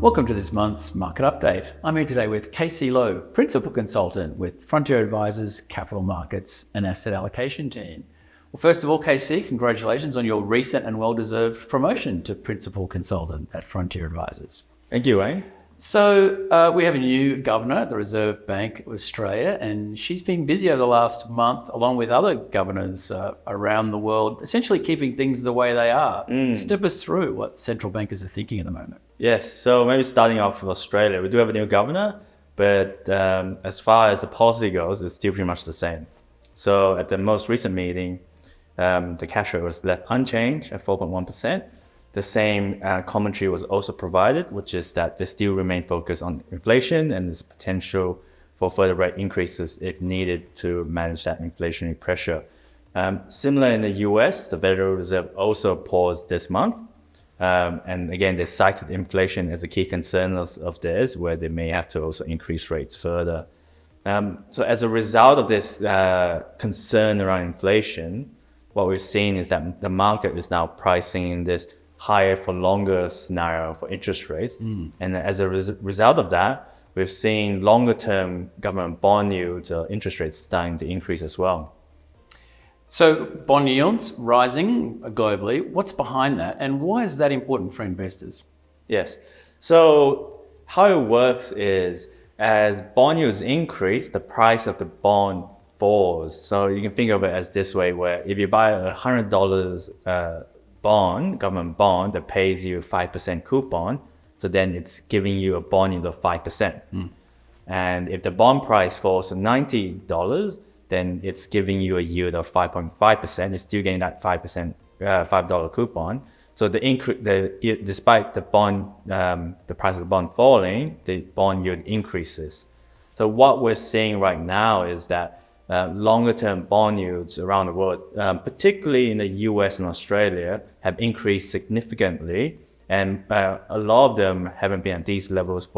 Welcome to this month's Market Update. I'm here today with Casey Lowe, Principal Consultant with Frontier Advisors, Capital Markets and Asset Allocation Team. Well, first of all, Casey, congratulations on your recent and well-deserved promotion to Principal Consultant at Frontier Advisors. Thank you, Wayne. So we have a new governor at the Reserve Bank of Australia, and she's been busy over the last month, along with other governors around the world, essentially keeping things the way they are. Step us through what central bankers are thinking at the moment. Yes, so maybe starting off with Australia, we do have a new governor, but as far as the policy goes, it's still pretty much the same. So at the most recent meeting, the cash rate was left unchanged at 4.1%. The same commentary was also provided, which is that they still remain focused on inflation and there's potential for further rate increases if needed to manage that inflationary pressure. Similar in the US, the Federal Reserve also paused this month. And again, they cited inflation as a key concern of theirs, where they may have to also increase rates further. So as a result of this concern around inflation, what we're seeing is that the market is now pricing in this higher for longer scenario for interest rates. And as a result of that, we've seen longer term government bond yields or interest rates starting to increase as well. So bond yields rising globally, what's behind that and why is that important for investors? Yes, so how it works is as bond yields increase, the price of the bond falls. So you can think of it as this way, where if you buy a $100 government bond that pays you 5% coupon, so then it's giving you a bond yield of 5%. And if the bond price falls to $90, then it's giving you a yield of 5.5%. You're still getting that 5%, $5 coupon. So despite the bond, the price of the bond falling, the bond yield increases. So what we're seeing right now is that longer term bond yields around the world, particularly in the US and Australia, have increased significantly. And a lot of them haven't been at these levels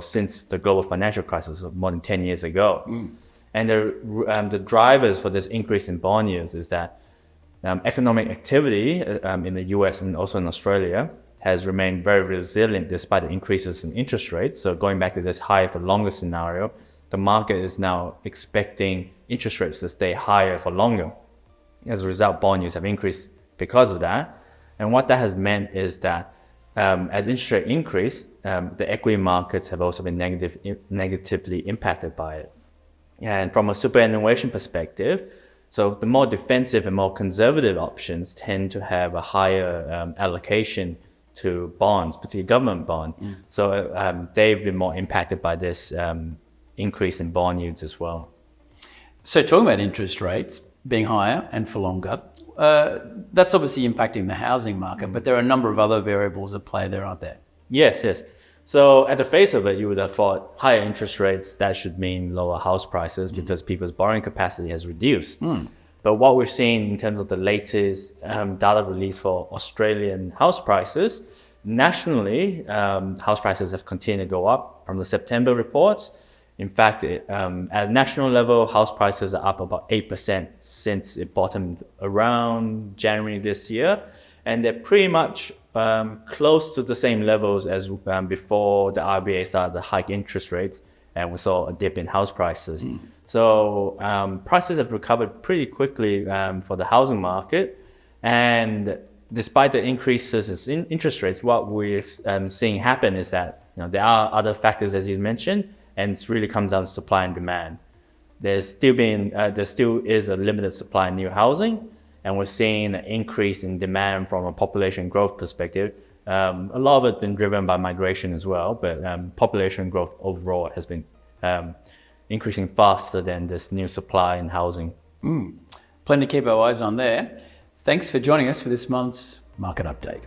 since the global financial crisis of more than 10 years ago. And the drivers for this increase in bond yields is that economic activity in the US and also in Australia has remained very resilient despite the increases in interest rates. So going back to this higher for longer scenario, the market is now expecting interest rates to stay higher for longer. As a result, bond yields have increased because of that. And what that has meant is that as interest rate increase, the equity markets have also been negatively impacted by it. And from a superannuation perspective, so the more defensive and more conservative options tend to have a higher allocation to bonds, particularly government bond. So they've been more impacted by this increase in bond yields as well. So talking about interest rates being higher and for longer, that's obviously impacting the housing market, but there are a number of other variables at play there, aren't there? Yes. So at the face of it, you would have thought higher interest rates, that should mean lower house prices because people's borrowing capacity has reduced. But what we're seeing in terms of the latest data release for Australian house prices, nationally, house prices have continued to go up from the September reports. In fact, at national level, house prices are up about 8% since it bottomed around January this year. And they're pretty much close to the same levels as before the RBA started to hike interest rates and we saw a dip in house prices. So prices have recovered pretty quickly for the housing market. And despite the increases in interest rates, what we're seeing happen is that there are other factors, as you mentioned, and it really comes down to supply and demand. There still is a limited supply of new housing, and we're seeing an increase in demand from a population growth perspective. A lot of it has been driven by migration as well, but population growth overall has been increasing faster than this new supply in housing. Plenty to keep our eyes on there. Thanks for joining us for this month's Market Update.